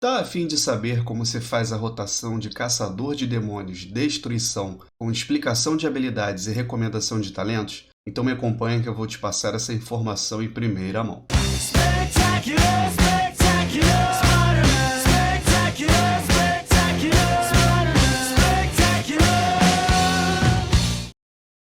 Tá a fim de saber como se faz a rotação de Caçador de Demônios Destruição com explicação de habilidades e recomendação de talentos? Então me acompanha que eu vou te passar essa informação em primeira mão. Spectacular, spectacular, Spider-Man. Spectacular, spectacular, Spider-Man. Spectacular.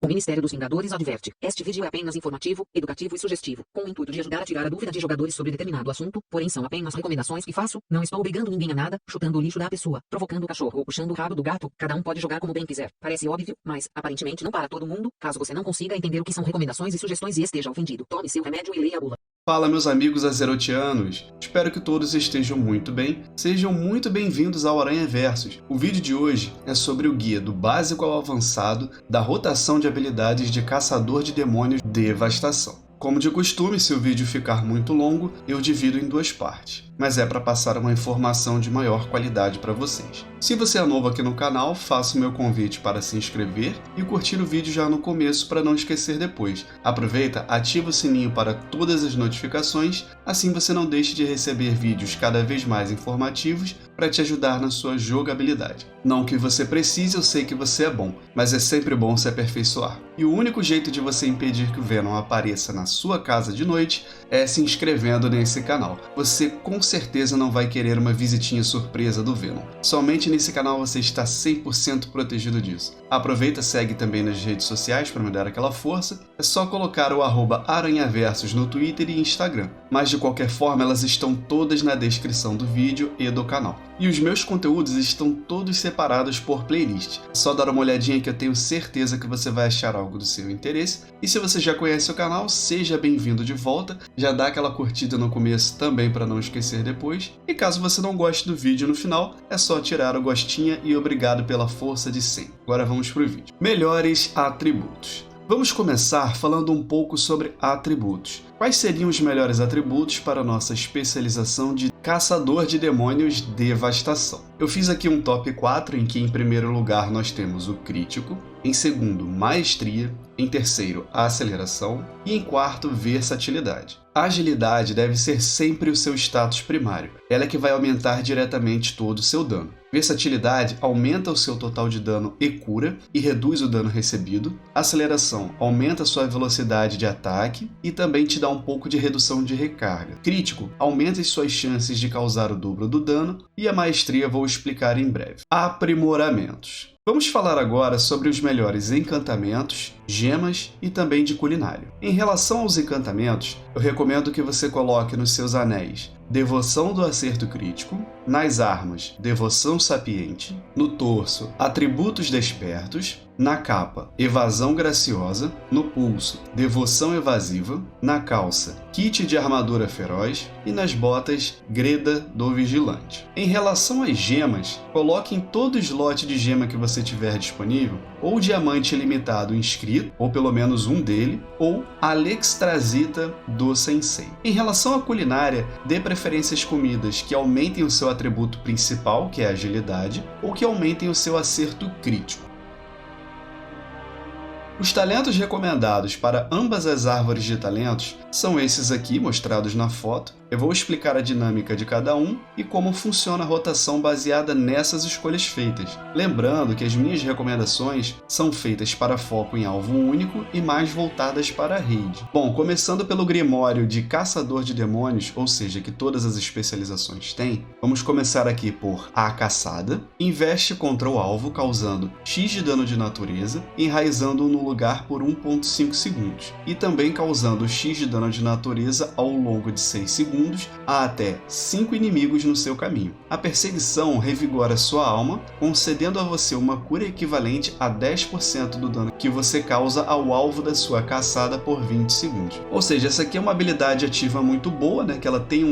O Ministério dos Vingadores adverte: este vídeo é apenas informativo, educativo e sugestivo, com o intuito de ajudar a tirar a dúvida de jogadores sobre determinado assunto, porém são apenas recomendações que faço, não estou obrigando ninguém a nada, chutando o lixo da pessoa, provocando o cachorro ou puxando o rabo do gato, cada um pode jogar como bem quiser. Parece óbvio, mas, aparentemente não para todo mundo. Caso você não consiga entender o que são recomendações e sugestões e esteja ofendido, tome seu remédio e leia a bula. Fala meus amigos azerotianos, espero que todos estejam muito bem, sejam muito bem-vindos ao Aranha Versus. O vídeo de hoje é sobre o guia do básico ao avançado da rotação de habilidades de Caçador de Demônios Devastação. Como de costume, se o vídeo ficar muito longo, eu divido em duas partes, mas é para passar uma informação de maior qualidade para vocês. Se você é novo aqui no canal, faço o meu convite para se inscrever e curtir o vídeo já no começo para não esquecer depois. Aproveita, ativa o sininho para todas as notificações, assim você não deixe de receber vídeos cada vez mais informativos para te ajudar na sua jogabilidade. Não que você precise, eu sei que você é bom, mas é sempre bom se aperfeiçoar. E o único jeito de você impedir que o Venom apareça na sua casa de noite é se inscrevendo nesse canal. Você com certeza não vai querer uma visitinha surpresa do Venom. Somente nesse canal você está 100% protegido disso. Aproveita, segue também nas redes sociais para me dar aquela força. É só colocar o @aranhaversus no Twitter e Instagram. Mas de qualquer forma elas estão todas na descrição do vídeo e do canal. E os meus conteúdos estão todos separados por playlist. É só dar uma olhadinha que eu tenho certeza que você vai achar algo do seu interesse. E se você já conhece o canal, seja bem-vindo de volta. Já dá aquela curtida no começo também para não esquecer depois. E caso você não goste do vídeo no final, é só tirar o gostinha e obrigado pela força de sempre. Agora vamos pro vídeo. Melhores atributos. Vamos começar falando um pouco sobre atributos. Quais seriam os melhores atributos para nossa especialização de Caçador de Demônios Devastação? Eu fiz aqui um top 4 em que em primeiro lugar nós temos o Crítico, em segundo Maestria, em terceiro Aceleração e em quarto Versatilidade. A agilidade deve ser sempre o seu status primário, ela é que vai aumentar diretamente todo o seu dano. Versatilidade aumenta o seu total de dano e cura e reduz o dano recebido. Aceleração aumenta a sua velocidade de ataque e também te dá um pouco de redução de recarga. Crítico aumenta as suas chances de causar o dobro do dano e a Maestria vou explicar em breve. Aprimoramentos. Vamos falar agora sobre os melhores encantamentos, gemas e também de culinária. Em relação aos encantamentos, eu recomendo que você coloque nos seus anéis Devoção do Acerto Crítico, nas armas Devoção Sapiente, no torso Atributos Despertos, na capa Evasão Graciosa, no pulso Devoção Evasiva, na calça Kit de Armadura Feroz e nas botas Greda do Vigilante. Em relação às gemas, coloque em todo slot de gema que você tiver disponível ou Diamante Ilimitado inscrito, ou pelo menos um dele, ou Alexstrasita do Sensei. Em relação à culinária, dê preferência às comidas que aumentem o seu atributo principal, que é a agilidade, ou que aumentem o seu acerto crítico. Os talentos recomendados para ambas as árvores de talentos são esses aqui, mostrados na foto. Eu vou explicar a dinâmica de cada um e como funciona a rotação baseada nessas escolhas feitas. Lembrando que as minhas recomendações são feitas para foco em alvo único e mais voltadas para a rede. Bom, começando pelo Grimório de Caçador de Demônios, ou seja, que todas as especializações têm, vamos começar aqui por A Caçada. Investe contra o alvo, causando X de dano de natureza, enraizando-o no lugar por 1,5 segundos, e também causando X de dano de natureza ao longo de 6 segundos a até 5 inimigos no seu caminho. A perseguição revigora sua alma, concedendo a você uma cura equivalente a 10% do dano que você causa ao alvo da sua caçada por 20 segundos. Ou seja, essa aqui é uma habilidade ativa muito boa, né? Que ela tem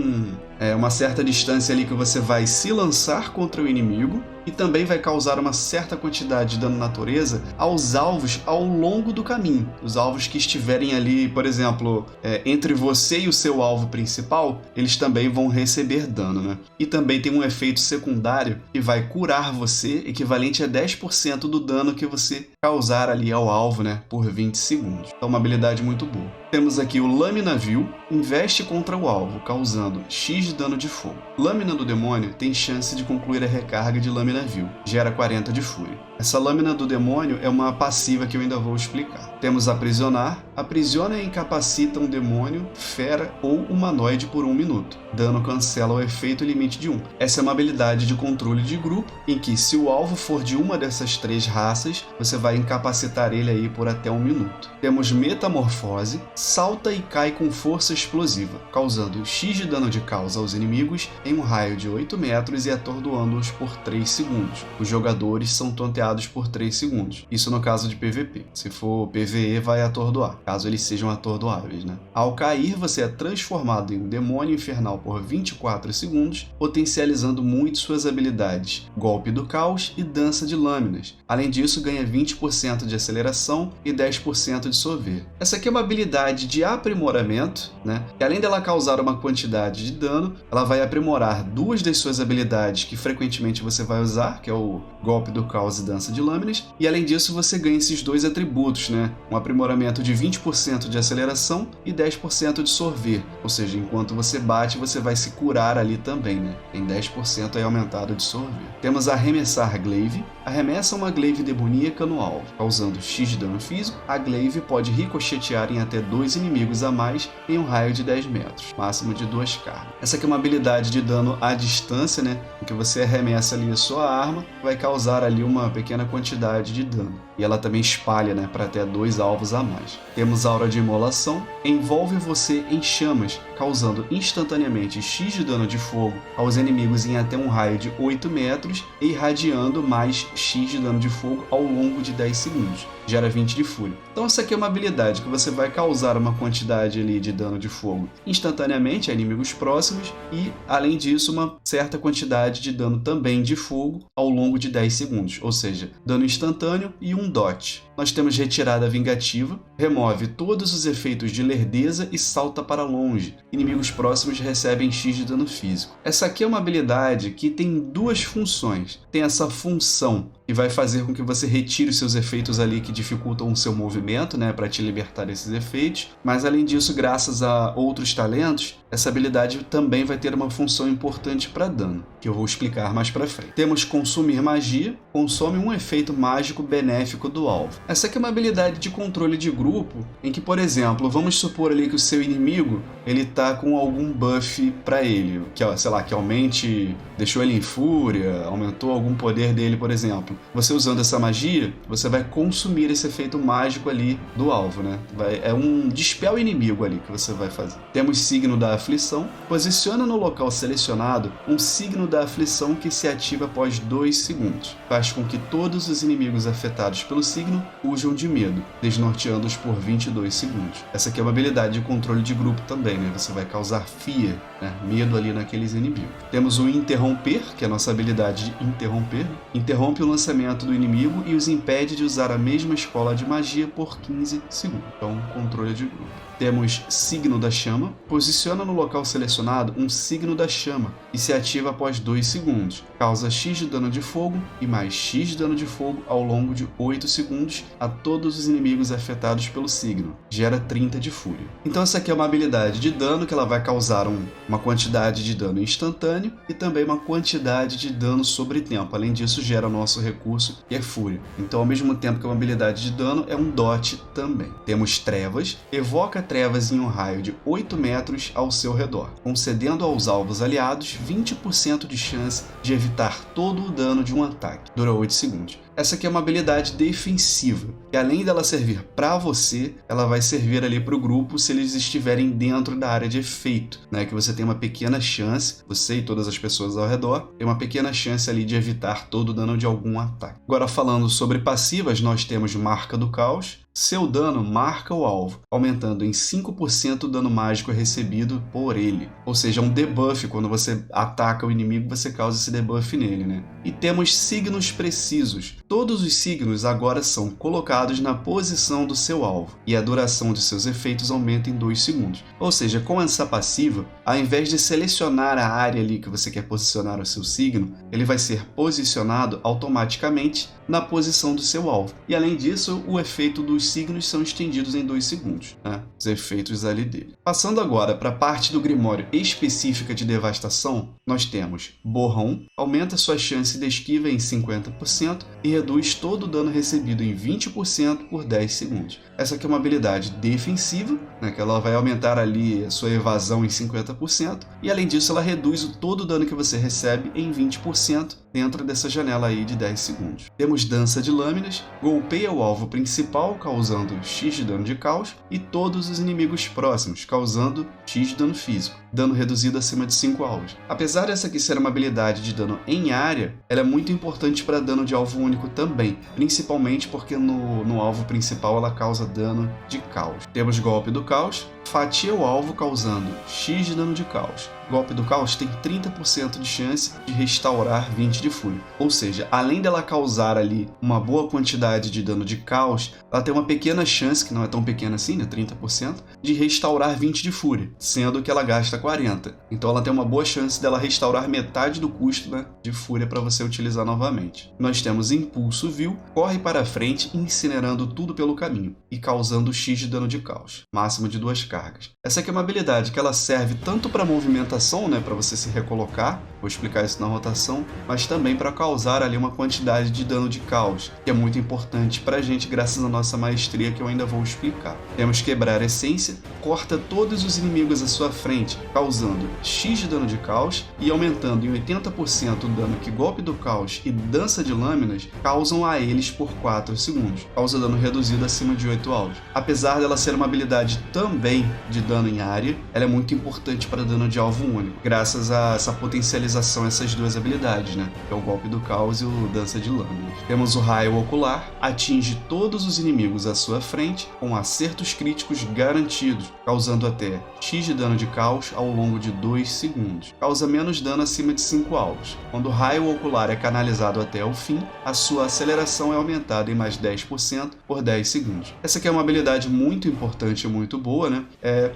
uma certa distância ali que você vai se lançar contra o inimigo e também vai causar uma certa quantidade de dano natureza aos alvos ao longo do caminho. Os alvos que estiverem ali, por exemplo, entre você e o seu alvo principal, eles também vão receber dano, né? E também tem um efeito secundário que vai curar você, equivalente a 10% do dano que você causar ali ao alvo, né, por 20 segundos. Então, uma habilidade muito boa. Temos aqui o Lâmina Vil, investe contra o alvo, causando X de dano de fogo. Lâmina do Demônio tem chance de concluir a recarga de Lâmina Vil, gera 40 de fúria. Essa Lâmina do Demônio é uma passiva que eu ainda vou explicar. Temos Aprisionar. Aprisiona e incapacita um demônio, fera ou humanoide por 1 minuto. Dano cancela o efeito limite de 1. Essa é uma habilidade de controle de grupo, em que se o alvo for de uma dessas 3 raças, você vai incapacitar ele aí por até 1 minuto. Temos Metamorfose. Salta e cai com força explosiva, causando X de dano de causa aos inimigos em um raio de 8 metros e atordoando-os por 3 segundos. Os jogadores são tonteados por 3 segundos. Isso no caso de PVP. Se for PVE, vai atordoar, caso eles sejam atordoáveis, né? Ao cair, você é transformado em um demônio infernal por 24 segundos, potencializando muito suas habilidades Golpe do Caos e Dança de Lâminas. Além disso, ganha 20% de aceleração e 10% de sorver. Essa aqui é uma habilidade de aprimoramento, né? E além dela causar uma quantidade de dano, ela vai aprimorar 2 das suas habilidades que frequentemente você vai usar, que é o Golpe do Caos e Dança de Lâminas, e além disso você ganha esses 2 atributos, né? Um aprimoramento de 20% de aceleração e 10% de sorver, ou seja, enquanto você bate, você vai se curar ali também, né? Tem 10% aí aumentado de sorver. Temos Arremessar Glaive. Arremessa uma glaive demoníaca no alvo, causando X de dano físico. A glaive pode ricochetear em até 2 inimigos a mais em um raio de 10 metros, máximo de 2 cargas. Essa aqui é uma habilidade de dano à distância, né? Em que você arremessa ali a sua arma, vai causar ali uma pequena quantidade de dano. E ela também espalha, né, para até 2 alvos a mais. Temos Aura de Imolação. Envolve você em chamas, causando instantaneamente X de dano de fogo aos inimigos em até um raio de 8 metros e irradiando mais X de dano de fogo ao longo de 10 segundos. Gera 20 de fúria. Então essa aqui é uma habilidade que você vai causar uma quantidade ali de dano de fogo instantaneamente a inimigos próximos e, além disso, uma certa quantidade de dano também de fogo ao longo de 10 segundos, ou seja, dano instantâneo e um dot. Nós temos Retirada Vingativa, remove todos os efeitos de lerdeza e salta para longe. Inimigos próximos recebem X de dano físico. Essa aqui é uma habilidade que tem 2 funções. Tem essa função que vai fazer com que você retire os seus efeitos ali que dificultam o seu movimento, né, para te libertar desses efeitos. Mas além disso, graças a outros talentos, essa habilidade também vai ter uma função importante para dano, que eu vou explicar mais para frente. Temos Consumir Magia, consome um efeito mágico benéfico do alvo. Essa aqui é uma habilidade de controle de grupo, em que, por exemplo, vamos supor ali que o seu inimigo ele tá com algum buff para ele, que, sei lá, que aumente, deixou ele em fúria, aumentou algum poder dele, por exemplo. Você usando essa magia, você vai consumir esse efeito mágico ali do alvo, né? É um dispel inimigo ali que você vai fazer. Temos Signo da Aflição. Posiciona no local selecionado um signo da aflição que se ativa após 2 segundos. Faz com que todos os inimigos afetados pelo signo fujam de medo, desnorteando-os por 22 segundos. Essa aqui é uma habilidade de controle de grupo também, né? Você vai causar fear, né? Medo ali naqueles inimigos. Temos o Interromper, que é a nossa habilidade de interromper. Interrompe o lançamento do inimigo e os impede de usar a mesma escola de magia por 15 segundos. Então, controle de grupo. Temos Signo da Chama. Posiciona no local selecionado um signo da chama e se ativa após 2 segundos. Causa X de dano de fogo e mais X de dano de fogo ao longo de 8 segundos a todos os inimigos afetados pelo signo. Gera 30 de fúria. Então essa aqui é uma habilidade de dano que ela vai causar uma quantidade de dano instantâneo e também uma quantidade de dano sobre tempo. Além disso, gera o nosso recurso, que é fúria. Então, ao mesmo tempo que é uma habilidade de dano, é um dot também. Temos Trevas. Evoca trevas em um raio de 8 metros ao seu redor, concedendo aos alvos aliados 20% de chance de evitar todo o dano de um ataque. Dura 8 segundos. Essa aqui é uma habilidade defensiva, e além dela servir para você, ela vai servir ali para o grupo se eles estiverem dentro da área de efeito, né? Que você tem uma pequena chance, você e todas as pessoas ao redor, tem uma pequena chance ali de evitar todo o dano de algum ataque. Agora falando sobre passivas, nós temos Marca do Caos. Seu dano marca o alvo, aumentando em 5% o dano mágico recebido por ele. Ou seja, um debuff, quando você ataca o inimigo, você causa esse debuff nele, né? E temos signos precisos. Todos os signos agora são colocados na posição do seu alvo, e a duração de seus efeitos aumenta em 2 segundos. Ou seja, com essa passiva, ao invés de selecionar a área ali que você quer posicionar o seu signo, ele vai ser posicionado automaticamente na posição do seu alvo. E além disso, o efeito dos signos são estendidos em 2 segundos, né? Os efeitos ali dele. Passando agora para a parte do Grimório específica de devastação, nós temos Borrão, aumenta sua chance de esquiva em 50% e reduz todo o dano recebido em 20% por 10 segundos. Essa aqui é uma habilidade defensiva, né, que ela vai aumentar ali a sua evasão em 50%, e além disso ela reduz todo o dano que você recebe em 20% dentro dessa janela aí de 10 segundos. Temos Dança de Lâminas, golpeia o alvo principal causando X de dano de caos e todos os inimigos próximos causando X de dano físico, dano reduzido acima de 5 alvos. Apesar dessa aqui ser uma habilidade de dano em área, ela é muito importante para dano de alvo único também, principalmente porque no alvo principal ela causa dano de caos. Temos Golpe do Caos, fatia o alvo causando X de dano de caos. Golpe do Caos tem 30% de chance de restaurar 20 de fúria. Ou seja, além dela causar ali uma boa quantidade de dano de caos, ela tem uma pequena chance, que não é tão pequena assim, né, 30%, de restaurar 20 de fúria, sendo que ela gasta 40. Então ela tem uma boa chance dela restaurar metade do custo, né, de fúria para você utilizar novamente. Nós temos Impulso Vil, corre para frente incinerando tudo pelo caminho e causando X de dano de caos, máximo de 2 cargas. Essa aqui é uma habilidade que ela serve tanto para movimentação, né, para você se recolocar, vou explicar isso na rotação, mas também para causar ali uma quantidade de dano de caos, que é muito importante para a gente graças à nossa maestria que eu ainda vou explicar. Temos Quebrar Essência, corta todos os inimigos à sua frente, causando X de dano de caos e aumentando em 80% o dano que Golpe do Caos e Dança de Lâminas causam a eles por 4 segundos, causa dano reduzido acima de 8 alvos. Apesar dela ser uma habilidade também de dano em área, ela é muito importante para dano de alvo único, graças a essa potencialização, essas duas habilidades, né? Que é o Golpe do Caos e o Dança de Lâminas. Temos o Raio Ocular, atinge todos os inimigos à sua frente com acertos críticos garantidos, causando até X de dano de caos ao longo de 2 segundos. Causa menos dano acima de 5 alvos. Quando o Raio Ocular é canalizado até o fim, a sua aceleração é aumentada em mais 10% por 10 segundos. Essa aqui é uma habilidade muito importante e muito boa, né?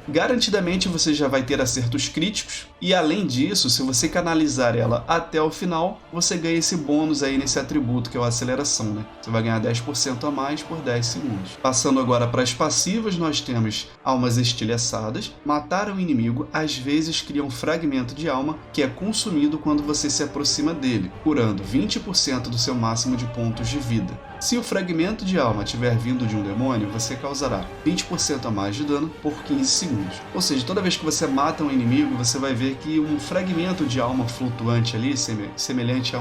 Garantidamente você já vai ter acertos críticos, e além disso, se você canalizar ela até o final, você ganha esse bônus aí nesse atributo que é a aceleração, né? Você vai ganhar 10% a mais por 10 segundos. Passando agora para as passivas, nós temos Almas Estilhaçadas. Matar um inimigo às vezes cria um fragmento de alma que é consumido quando você se aproxima dele, curando 20% do seu máximo de pontos de vida. Se o fragmento de alma tiver vindo de um demônio, você causará 20% a mais de dano por 15 segundos. Ou seja, toda vez que você mata um inimigo, você vai ver que um fragmento de alma flutuante ali, semelhante a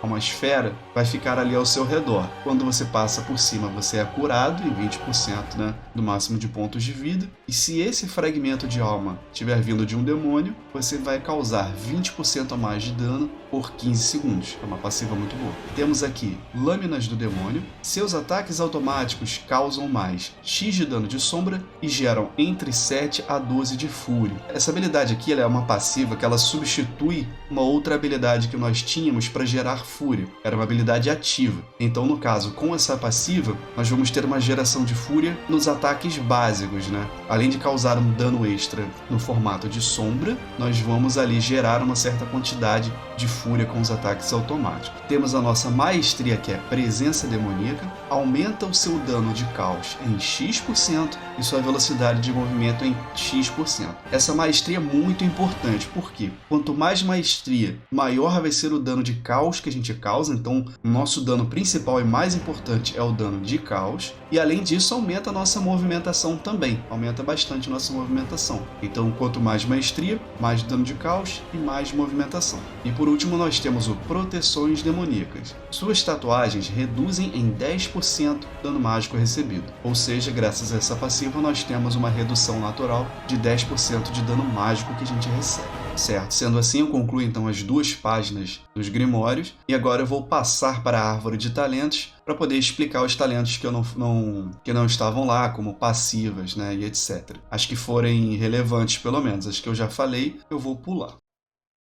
uma esfera, vai ficar ali ao seu redor. Quando você passa por cima, você é curado em 20%, né, do máximo de pontos de vida. E se esse fragmento de alma tiver vindo de um demônio, você vai causar 20% a mais de dano por 15 segundos. É uma passiva muito boa. Temos aqui Lâminas do Demônio. Seus ataques automáticos causam mais X de dano de sombra e geram entre 7 a 12 de fúria. Essa habilidade aqui ela é uma passiva que ela substitui uma outra habilidade que nós tínhamos para gerar fúria. Era uma habilidade ativa. Então, no caso, com essa passiva, nós vamos ter uma geração de fúria nos ataques básicos, né? Além de causar um dano extra no formato de sombra, nós vamos ali gerar uma certa quantidade de fúria com os ataques automáticos. Temos a nossa maestria, que é Presença Demoníaca. demoníaca, aumenta o seu dano de caos em X% e sua velocidade de movimento em X%. Essa maestria é muito importante, porque quanto mais maestria, maior vai ser o dano de caos que a gente causa, então o nosso dano principal e mais importante é o dano de caos, e além disso aumenta a nossa movimentação também, aumenta bastante a nossa movimentação. Então quanto mais maestria, mais dano de caos e mais movimentação. E por último nós temos o Proteções Demoníacas. Suas tatuagens reduzem em 10% o dano mágico recebido, ou seja, graças a essa passiva nós temos uma redução natural de 10% de dano mágico que a gente recebe. Certo, sendo assim eu concluo então as 2 páginas dos Grimórios e agora eu vou passar para a árvore de talentos para poder explicar os talentos que não estavam lá, como passivas, né, e etc. As que forem relevantes pelo menos, as que eu já falei eu vou pular.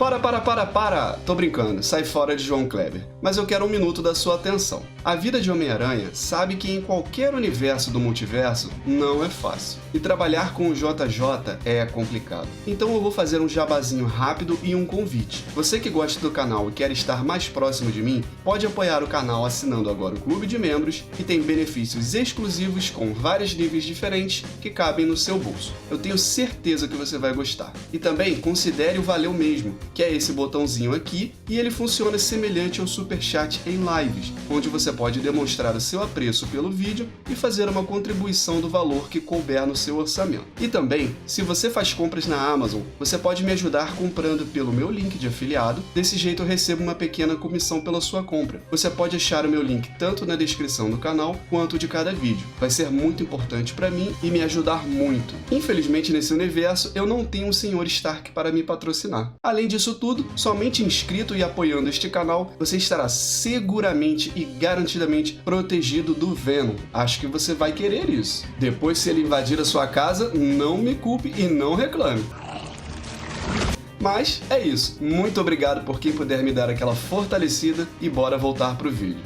Para! Tô brincando, sai fora de João Kleber. Mas eu quero 1 minuto da sua atenção. A vida de Homem-Aranha sabe que em qualquer universo do multiverso não é fácil. E trabalhar com o JJ é complicado. Então eu vou fazer um jabazinho rápido e um convite. Você que gosta do canal e quer estar mais próximo de mim, pode apoiar o canal assinando agora o Clube de Membros, que tem benefícios exclusivos com vários níveis diferentes que cabem no seu bolso. Eu tenho certeza que você vai gostar. E também considere o Valeu Mesmo, que é esse botãozinho aqui, e ele funciona semelhante ao Superchat em lives, onde você pode demonstrar o seu apreço pelo vídeo e fazer uma contribuição do valor que couber no seu orçamento. E também, se você faz compras na Amazon, você pode me ajudar comprando pelo meu link de afiliado, desse jeito eu recebo uma pequena comissão pela sua compra. Você pode achar o meu link tanto na descrição do canal, quanto de cada vídeo. Vai ser muito importante para mim e me ajudar muito. Infelizmente nesse universo eu não tenho um Sr. Stark para me patrocinar. Além disso tudo, somente inscrito e apoiando este canal, você estará seguramente e garantidamente protegido do Venom. Acho que você vai querer isso. Depois, se ele invadir a sua casa, não me culpe e não reclame. Mas é isso. Muito obrigado por quem puder me dar aquela fortalecida e bora voltar pro vídeo.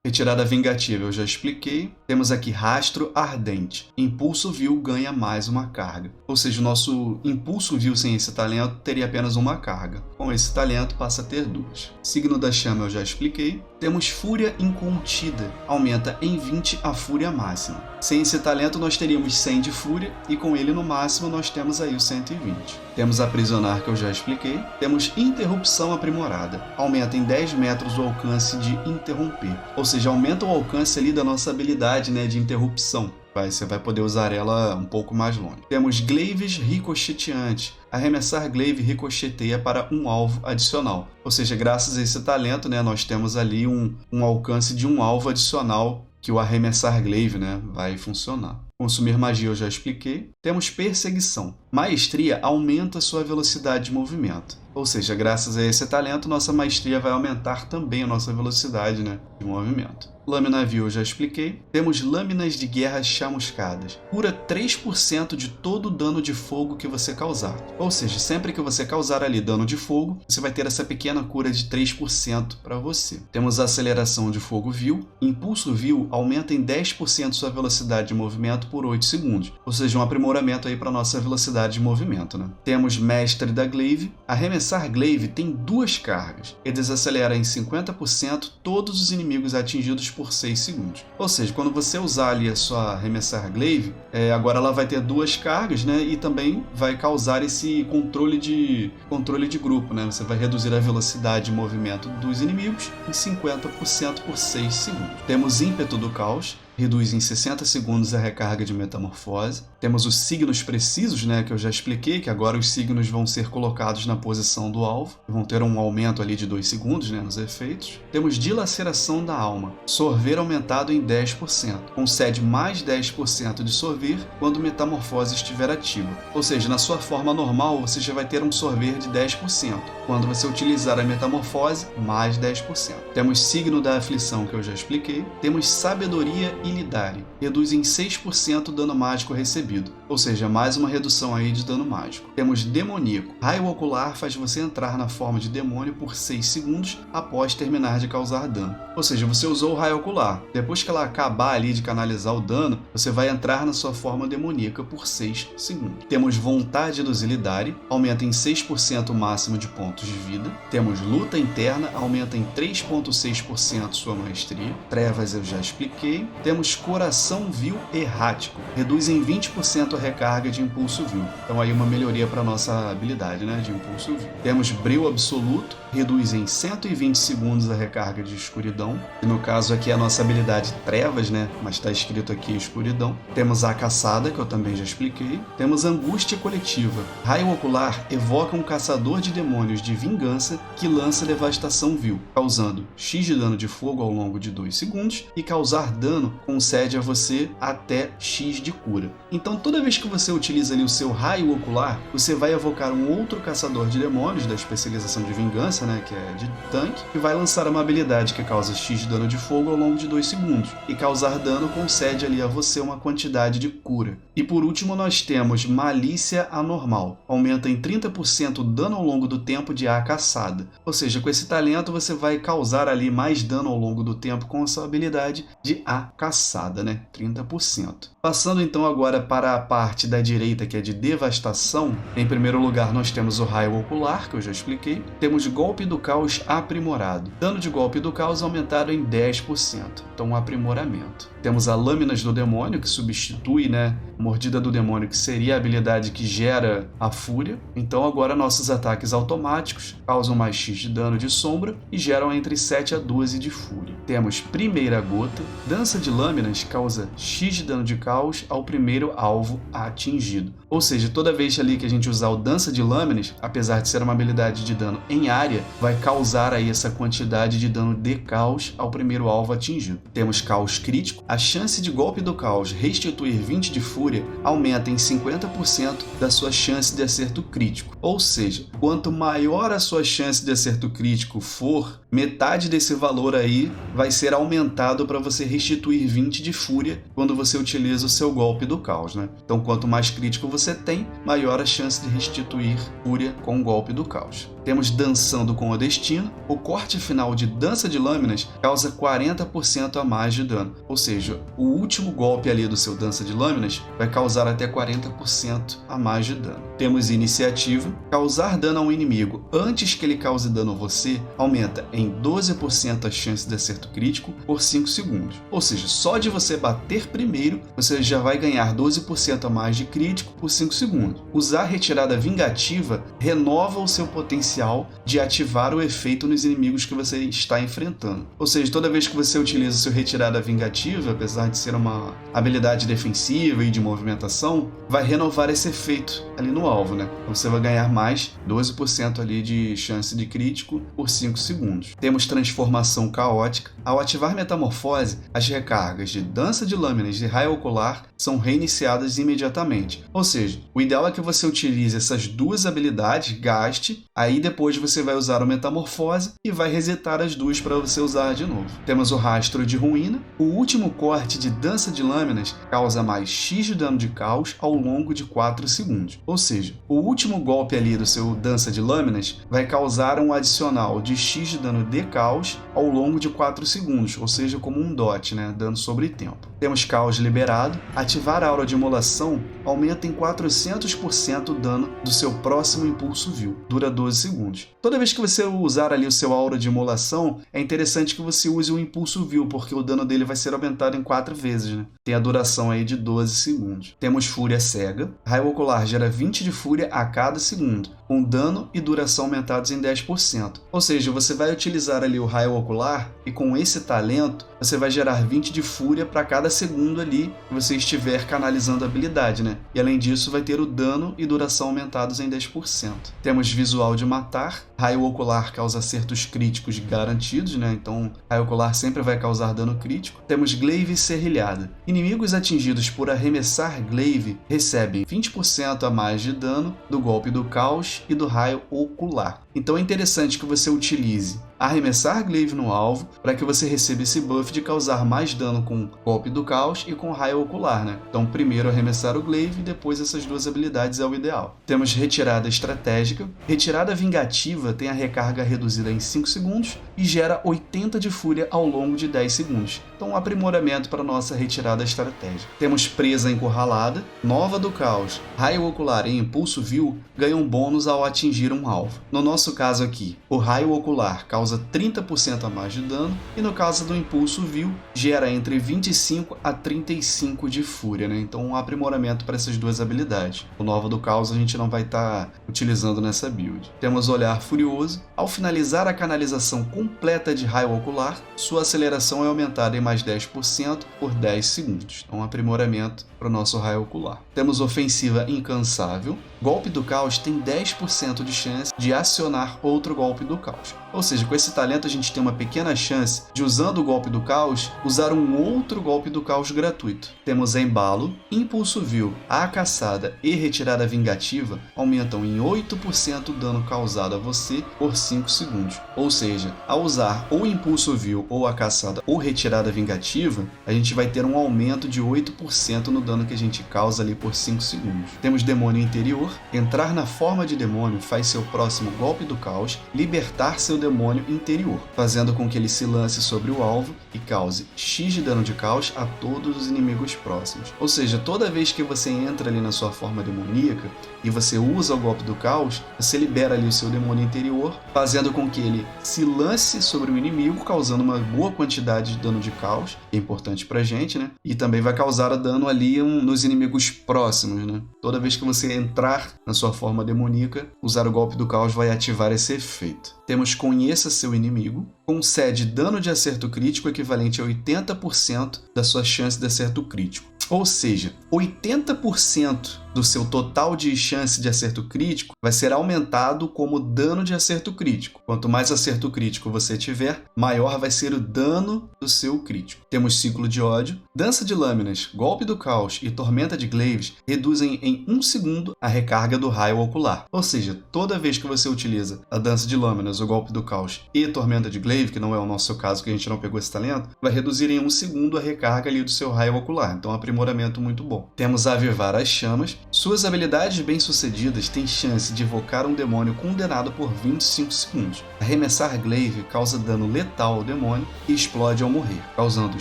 Retirada vingativa eu já expliquei. Temos aqui Rastro Ardente. Impulso Vil ganha mais uma carga. Ou seja, o nosso Impulso Vil sem esse talento teria apenas uma carga. Com esse talento passa a ter 2. Signo da Chama eu já expliquei. Temos Fúria Incontida. Aumenta em 20 a Fúria máxima. Sem esse talento nós teríamos 100 de Fúria e com ele no máximo nós temos aí o 120. Temos Aprisionar que eu já expliquei. Temos Interrupção Aprimorada. Aumenta em 10 metros o alcance de Interromper. Ou seja, aumenta o alcance ali da nossa habilidade, né, de interrupção. Você vai poder usar ela um pouco mais longe. Temos Glaives Ricocheteante. Arremessar Glaive ricocheteia para um alvo adicional. Ou seja, graças a esse talento, né, nós temos ali um alcance de um alvo adicional que o arremessar Glaive, né, vai funcionar. Consumir magia eu já expliquei. Temos Perseguição. Maestria aumenta sua velocidade de movimento. Ou seja, graças a esse talento, nossa maestria vai aumentar também a nossa velocidade, né, de movimento. Lâmina Vil eu já expliquei. Temos Lâminas de Guerra Chamuscadas. Cura 3% de todo o dano de fogo que você causar. Ou seja, sempre que você causar ali dano de fogo, você vai ter essa pequena cura de 3% para você. Temos Aceleração de Fogo Vil. Impulso Vil aumenta em 10% sua velocidade de movimento por 8 segundos. Ou seja, um aprimoramento aí para nossa velocidade de movimento, né? Temos Mestre da Glaive. Arremessar Glaive tem 2 cargas. Ele desacelera em 50% todos os inimigos atingidos por 6 segundos. Ou seja, quando você usar ali a sua Arremessar Glaive, agora ela vai ter 2 cargas, né? E também vai causar esse controle de grupo, né? Você vai reduzir a velocidade de movimento dos inimigos em 50% por 6 segundos. Temos Ímpeto do Caos. Reduz em 60 segundos a recarga de metamorfose. Temos os signos precisos, né, que eu já expliquei, que agora os signos vão ser colocados na posição do alvo. Vão ter um aumento ali de 2 segundos, né, nos efeitos. Temos Dilaceração da Alma. Sorver aumentado em 10%. Concede mais 10% de sorver quando metamorfose estiver ativa. Ou seja, na sua forma normal, você já vai ter um sorver de 10%. Quando você utilizar a metamorfose, mais 10%. Temos Signo da Aflição, que eu já expliquei. Temos Sabedoria Illidari. Reduz em 6% o dano mágico recebido. ou seja, mais uma redução aí de dano mágico. Temos Demoníaco. Raio ocular faz você entrar na forma de demônio por 6 segundos após terminar de causar dano. Ou seja, você usou o raio ocular. Depois que ela acabar ali de canalizar o dano, você vai entrar na sua forma demoníaca por 6 segundos. Temos Vontade dos Illidari, aumenta em 6% o máximo de pontos de vida. Temos Luta Interna, aumenta em 3,6% sua maestria. Trevas eu já expliquei. Temos Coração Vil Errático, reduz em 20% a recarga de Impulso Vil. Então aí uma melhoria para nossa habilidade, né, de Impulso Vil. Temos Bril Absoluto, reduz em 120 segundos a recarga de Escuridão. E no caso aqui é a nossa habilidade Trevas, né, mas está escrito aqui Escuridão. Temos a Caçada, que eu também já expliquei. Temos Angústia Coletiva. Raio Ocular evoca um caçador de demônios de vingança que lança Devastação Vil, causando X de dano de fogo ao longo de 2 segundos e causar dano concede a você até X de cura. Então toda vez que você utiliza ali o seu Raio Ocular, você vai evocar um outro caçador de demônios da especialização de vingança, né, que é de tanque, e vai lançar uma habilidade que causa X de dano de fogo ao longo de 2 segundos, e causar dano concede ali a você uma quantidade de cura. E por último nós temos Malícia Anormal, aumenta em 30% o dano ao longo do tempo de A Caçada, ou seja, com esse talento você vai causar ali mais dano ao longo do tempo com a sua habilidade de A Caçada, né, 30%. Passando então agora para a parte da direita, que é de Devastação, em primeiro lugar nós temos o Raio Ocular, que eu já expliquei. Temos Golpe do Caos Aprimorado. Dano de Golpe do Caos aumentado em 10%, então um aprimoramento. Temos a Lâminas do Demônio, que substitui, né, Mordida do Demônio, que seria a habilidade que gera a Fúria. Então agora nossos ataques automáticos causam mais X de dano de sombra e geram entre 7 a 12 de Fúria. Temos Primeira Gota. Dança de Lâminas causa X de dano de caos ao primeiro alvo atingido. Ou seja, toda vez ali que a gente usar o Dança de Lâminas, apesar de ser uma habilidade de dano em área, vai causar aí essa quantidade de dano de caos ao primeiro alvo atingido. Temos Caos Crítico. A chance de Golpe do Caos restituir 20 de Fúria aumenta em 50% da sua chance de acerto crítico. Ou seja, quanto maior a sua chance de acerto crítico for, metade desse valor aí vai ser aumentado para você restituir 20 de Fúria quando você utiliza o seu Golpe do Caos, né? Então quanto mais crítico você tem, maior a chance de restituir Fúria com o Golpe do Caos. Temos Dançando com o Destino. O corte final de Dança de Lâminas causa 40% a mais de dano. Ou seja, o último golpe ali do seu Dança de Lâminas vai causar até 40% a mais de dano. Temos Iniciativa. Causar dano a um inimigo antes que ele cause dano a você aumenta em 12% a chance de acerto crítico por 5 segundos. Ou seja, só de você bater primeiro, você já vai ganhar 12% a mais de crítico por 5 segundos. Usar Retirada Vingativa renova o seu potencial de ativar o efeito nos inimigos que você está enfrentando. Ou seja, toda vez que você utiliza o seu Retirada Vingativa, apesar de ser uma habilidade defensiva e de movimentação, vai renovar esse efeito ali no alvo, né? Então você vai ganhar mais 12% ali de chance de crítico por 5 segundos. Temos Transformação Caótica. Ao ativar Metamorfose, as recargas de Dança de Lâminas e Raio Ocular são reiniciadas imediatamente. Ou seja, o ideal é que você utilize essas duas habilidades, gaste, aí depois você vai usar o Metamorfose e vai resetar as duas para você usar de novo. Temos o Rastro de Ruína. O último corte de Dança de Lâminas causa mais X de dano de caos ao longo de 4 segundos. Ou seja, o último golpe ali do seu Dança de Lâminas vai causar um adicional de X de dano de caos ao longo de 4 segundos, ou seja, como um dot, né, dano sobre tempo. Temos Caos Liberado. Ativar a Aura de Imolação aumenta em 400% o dano do seu próximo Impulso Vil. Dura 12 segundos. Toda vez que você usar ali o seu Aura de Imolação, é interessante que você use o Impulso Vil, porque o dano dele vai ser aumentado em 4 vezes, né? Tem a duração aí de 12 segundos. Temos Fúria Cega. Raio Ocular gera 20 de Fúria a cada segundo, com dano e duração aumentados em 10%. Ou seja, você vai utilizar ali o Raio Ocular e com esse talento, você vai gerar 20 de Fúria para cada segundo ali que você estiver canalizando a habilidade, né? E além disso, vai ter o dano e duração aumentados em 10%. Temos Visual de Matar. Raio Ocular causa acertos críticos garantidos, né? Então, Raio Ocular sempre vai causar dano crítico. Temos Glaive Serrilhada. Inimigos atingidos por arremessar Glaive recebem 20% a mais de dano do Golpe do Caos e do Raio Ocular. Então é interessante que você utilize arremessar Glaive no alvo para que você receba esse buff de causar mais dano com Golpe do Caos e com Raio Ocular, né? Então primeiro arremessar o Glaive e depois essas duas habilidades é o ideal. Temos Retirada Estratégica. Retirada Vingativa tem a recarga reduzida em 5 segundos e gera 80 de fúria ao longo de 10 segundos. Então um aprimoramento para nossa retirada estratégica. Temos Presa Encurralada, Nova do Caos, Raio Ocular e Impulso Vil ganham bônus ao atingir um alvo. No nosso caso aqui, o Raio Ocular causa 30% a mais de dano e no caso do Impulso Vil gera entre 25 a 35 de fúria, né? Então um aprimoramento para essas duas habilidades. O Nova do Caos a gente não vai estar utilizando nessa build. Temos Olhar Furioso. Ao finalizar a canalização completa de Raio Ocular, sua aceleração é aumentada em mais 10% por 10 segundos. Então um aprimoramento para o nosso Raio Ocular. Temos Ofensiva Incansável. Golpe do Caos tem 10% de chance de acionar outro Golpe do Caos. Ou seja, com esse talento a gente tem uma pequena chance de, usando o Golpe do Caos, usar um outro Golpe do Caos gratuito. Temos Embalo, Impulso Vil, A Caçada e Retirada Vingativa aumentam em 8% o dano causado a você por 5 segundos. Ou seja, ao usar ou Impulso Vil ou A Caçada ou Retirada Vingativa, a gente vai ter um aumento de 8% no dano que a gente causa ali por 5 segundos. Temos Demônio Interior. Entrar na forma de demônio faz seu próximo Golpe do Caos libertar seu demônio interior, fazendo com que ele se lance sobre o alvo e cause X de dano de caos a todos os inimigos próximos. Ou seja, toda vez que você entra ali na sua forma demoníaca e você usa o Golpe do Caos, você libera ali o seu demônio interior, fazendo com que ele se lance sobre o inimigo, causando uma boa quantidade de dano de caos, que é importante pra gente, né? E também vai causar dano ali nos inimigos próximos, né? Toda vez que você entrar na sua forma demoníaca, usar o Golpe do Caos vai ativar esse efeito. Temos Conheça Seu Inimigo. Concede dano de acerto crítico equivalente a 80% da sua chance de acerto crítico. Ou seja, 80% do seu total de chance de acerto crítico vai ser aumentado como dano de acerto crítico. Quanto mais acerto crítico você tiver, maior vai ser o dano do seu crítico. Temos Ciclo de Ódio. Dança de Lâminas, Golpe do Caos e Tormenta de Glaives reduzem em 1 segundo a recarga do Raio Ocular. Ou seja, toda vez que você utiliza a Dança de Lâminas, o Golpe do Caos e Tormenta de Glaive, que não é o nosso caso, que a gente não pegou esse talento, vai reduzir em 1 segundo a recarga ali do seu Raio Ocular. Então, aprimoramento muito bom. Temos Avivar as Chamas. Suas habilidades bem-sucedidas têm chance de invocar um demônio condenado por 25 segundos. Arremessar Glaive causa dano letal ao demônio e explode ao morrer, causando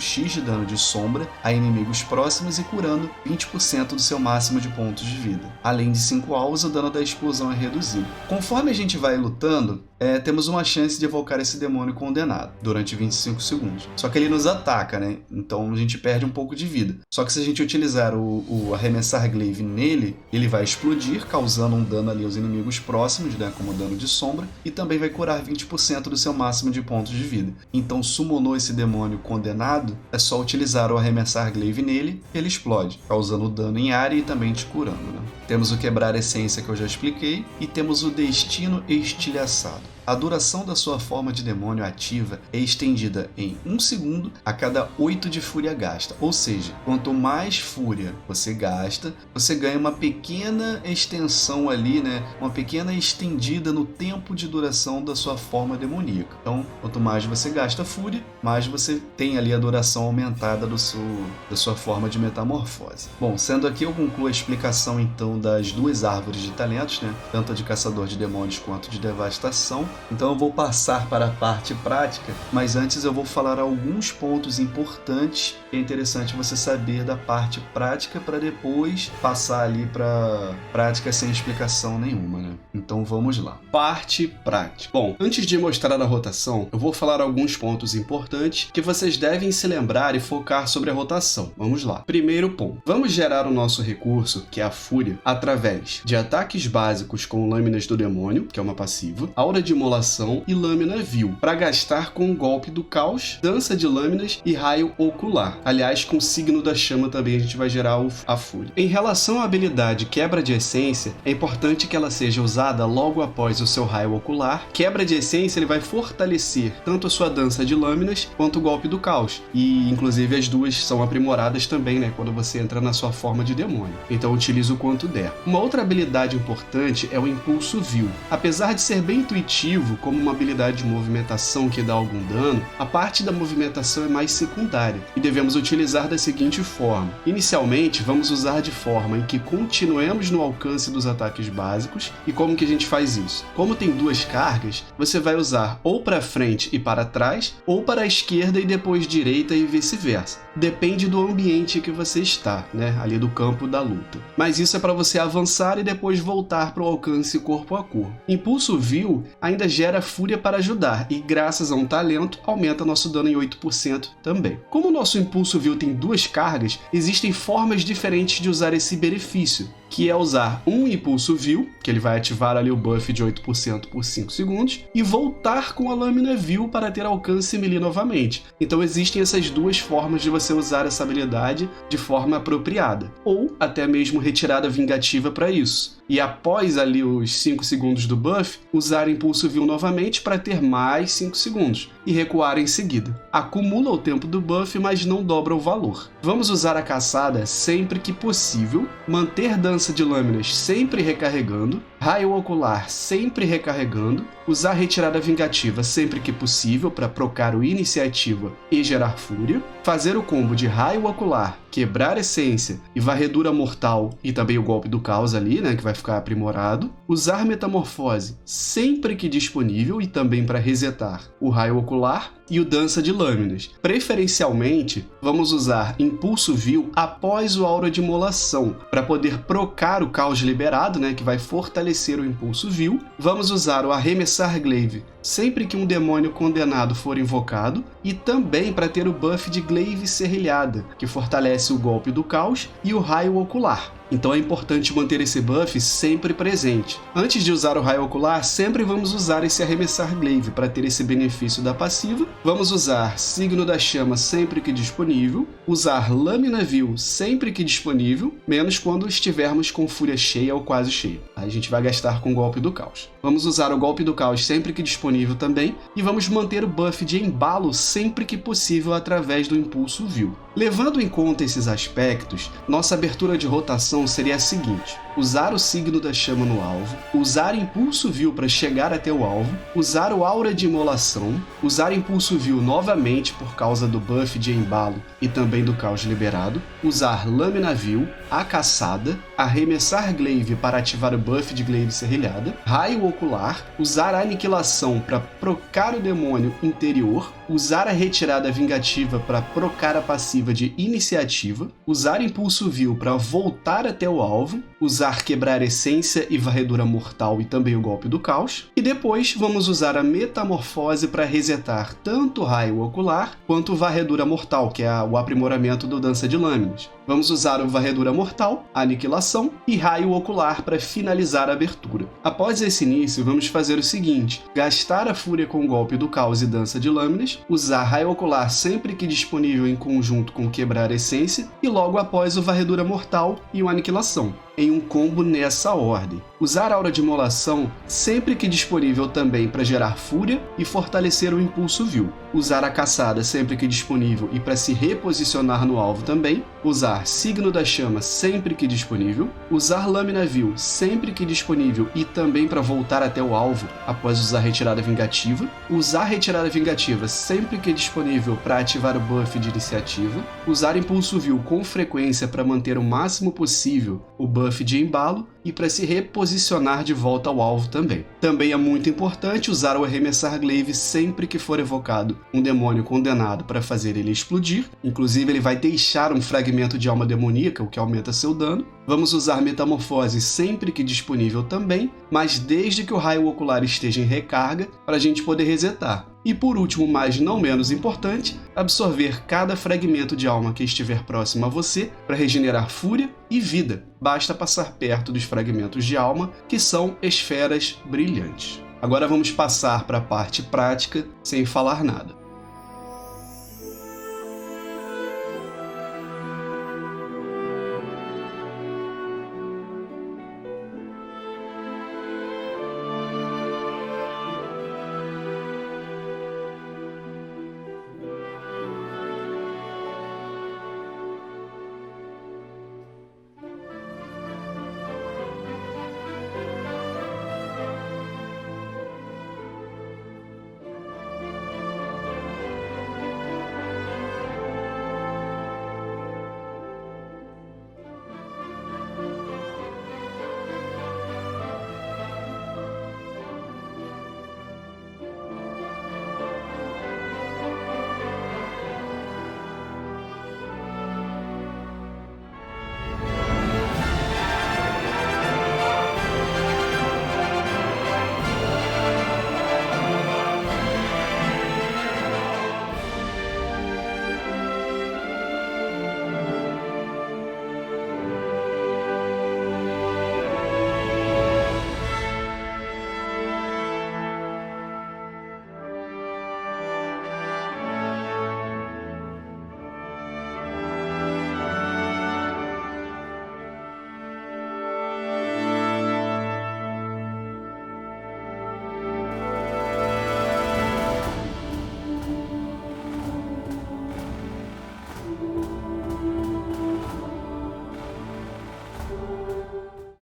X de dano de sombra a inimigos próximos e curando 20% do seu máximo de pontos de vida. Além de 5 alvos, o dano da explosão é reduzido. Conforme a gente vai lutando, temos uma chance de evocar esse demônio condenado durante 25 segundos. Só que ele nos ataca, né? Então a gente perde um pouco de vida. Só que se a gente utilizar o arremessar Glaive nele, ele vai explodir, causando um dano ali aos inimigos próximos, né? Como dano de sombra, e também vai curar 20% do seu máximo de pontos de vida. Então, summonou esse demônio condenado, é só utilizar o arremessar Glaive nele, ele explode, causando dano em área e também te curando, né? Temos o Quebrar Essência, que eu já expliquei, e temos o Destino Estilhaçado. A duração da sua forma de demônio ativa é estendida em 1 segundo a cada 8 de fúria gasta. Ou seja, quanto mais fúria você gasta, você ganha uma pequena extensão ali, né? Uma pequena estendida no tempo de duração da sua forma demoníaca. Então, quanto mais você gasta fúria, mais você tem ali a duração aumentada da sua forma de metamorfose. Bom, sendo aqui eu concluo a explicação então das duas árvores de talentos, né? Tanto a de Caçador de Demônios quanto de Devastação. Então eu vou passar para a parte prática, mas antes eu vou falar alguns pontos importantes que é interessante você saber da parte prática para depois passar ali para prática sem explicação nenhuma, né? Então vamos lá. Parte prática. Bom, antes de mostrar a rotação, eu vou falar alguns pontos importantes que vocês devem se lembrar e focar sobre a rotação. Vamos lá. Primeiro ponto. Vamos gerar o nosso recurso, que é a Fúria, através de ataques básicos com Lâminas do Demônio, que é uma passiva, Aura de Imolação e Lâmina Vil, para gastar com o Golpe do Caos, Dança de Lâminas e Raio Ocular. Aliás, com o Signo da Chama também a gente vai gerar a Fúria. Em relação à habilidade Quebra de Essência, é importante que ela seja usada logo após o seu Raio Ocular. Quebra de Essência ele vai fortalecer tanto a sua Dança de Lâminas quanto o Golpe do Caos. E inclusive as duas são aprimoradas também, né, quando você entra na sua forma de demônio. Então utilize o quanto der. Uma outra habilidade importante é o Impulso Vil. Apesar de ser bem intuitivo, passivo, como uma habilidade de movimentação que dá algum dano, a parte da movimentação é mais secundária e devemos utilizar da seguinte forma. Inicialmente, vamos usar de forma em que continuemos no alcance dos ataques básicos. E como que a gente faz isso? Como tem duas cargas, você vai usar ou para frente e para trás, ou para a esquerda e depois direita e vice-versa. Depende do ambiente que você está, né? Ali do campo da luta. Mas isso é para você avançar e depois voltar para o alcance corpo a corpo. Impulso Vil ainda gera fúria para ajudar e, graças a um talento, aumenta nosso dano em 8% também. Como o nosso Impulso Vil tem duas cargas, existem formas diferentes de usar esse benefício, que é usar um Impulso Vil, que ele vai ativar ali o buff de 8% por 5 segundos, e voltar com a Lâmina Vil para ter alcance melee novamente. Então existem essas duas formas de você usar essa habilidade de forma apropriada, ou até mesmo retirada vingativa para isso. E após ali os 5 segundos do buff, usar Impulso Vil novamente para ter mais 5 segundos, e recuar em seguida. Acumula o tempo do buff, mas não dobra o valor. Vamos usar a caçada sempre que possível, manter dança de lâminas sempre recarregando, raio ocular sempre recarregando, usar retirada vingativa sempre que possível para procar o iniciativa e gerar fúria, fazer o combo de raio ocular, quebrar essência e varredura mortal e também o golpe do caos ali, né, que vai ficar aprimorado, usar metamorfose sempre que disponível e também para resetar o raio ocular e o dança de lâminas. Preferencialmente, vamos usar Impulso Vil após o aura de imolação para poder procar o caos liberado, né, que vai fortalecer o Impulso Vil. Vamos usar o Arremessar Glaive sempre que um demônio condenado for invocado e também para ter o buff de Glaive Serrilhada, que fortalece o golpe do caos e o raio ocular. Então é importante manter esse buff sempre presente. Antes de usar o raio ocular, sempre vamos usar esse Arremessar Glaive para ter esse benefício da passiva. Vamos usar Signo da Chama sempre que disponível, usar Lâmina Vil sempre que disponível, menos quando estivermos com fúria cheia ou quase cheia. Aí a gente vai gastar com o golpe do caos. Vamos usar o golpe do caos sempre que disponível também e vamos manter o buff de embalo sempre que possível através do Impulso Vil. Levando em conta esses aspectos, nossa abertura de rotação seria a seguinte: usar o Signo da Chama no alvo, usar Impulso Vil para chegar até o alvo, usar o Aura de Imolação, usar Impulso Vil novamente por causa do buff de embalo e também do caos liberado, usar Lâmina Vil, a caçada, Arremessar Glaive para ativar o buff de Glaive Serrilhada, raio ocular, usar a aniquilação para procar o demônio interior, usar a retirada vingativa para procar a passiva de iniciativa, usar Impulso Vil para voltar até o alvo, usar quebrar essência e varredura mortal e também o golpe do caos, e depois vamos usar a metamorfose para resetar tanto o raio ocular quanto o varredura mortal, que é o aprimoramento do dança de lâminas. Vamos usar o varredura mortal, a aniquilação e raio ocular para finalizar a abertura. Após esse início, vamos fazer o seguinte: gastar a fúria com o golpe do caos e dança de lâminas, usar raio ocular sempre que disponível em conjunto com quebrar essência e logo após o varredura mortal e o aniquilação, em um combo nessa ordem. Usar Aura de Imolação sempre que disponível também para gerar fúria e fortalecer o Impulso Vil. Usar a caçada sempre que disponível e para se reposicionar no alvo também. Usar Signo da Chama sempre que disponível. Usar Lâmina Vil sempre que disponível e também para voltar até o alvo após usar Retirada Vingativa. Usar Retirada Vingativa sempre que disponível para ativar o buff de iniciativa. Usar Impulso Vil com frequência para manter o máximo possível o buff de embalo e para se reposicionar de volta ao alvo também. Também é muito importante usar o Arremessar Glaive sempre que for evocado um demônio condenado para fazer ele explodir. Inclusive ele vai deixar um fragmento de alma demoníaca, o que aumenta seu dano. Vamos usar Metamorfose sempre que disponível também, mas desde que o raio ocular esteja em recarga para a gente poder resetar. E por último, mas não menos importante, absorver cada fragmento de alma que estiver próximo a você para regenerar fúria e vida. Basta passar perto dos fragmentos de alma, que são esferas brilhantes. Agora vamos passar para a parte prática, sem falar nada.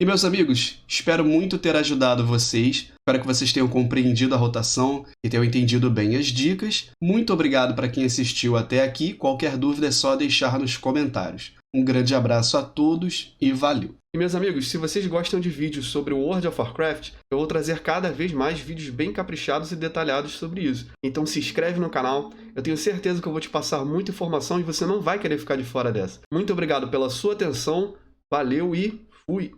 E meus amigos, espero muito ter ajudado vocês. Espero que vocês tenham compreendido a rotação e tenham entendido bem as dicas. Muito obrigado para quem assistiu até aqui. Qualquer dúvida é só deixar nos comentários. Um grande abraço a todos e valeu! E meus amigos, se vocês gostam de vídeos sobre o World of Warcraft, eu vou trazer cada vez mais vídeos bem caprichados e detalhados sobre isso. Então se inscreve no canal, eu tenho certeza que eu vou te passar muita informação e você não vai querer ficar de fora dessa. Muito obrigado pela sua atenção, valeu e fui!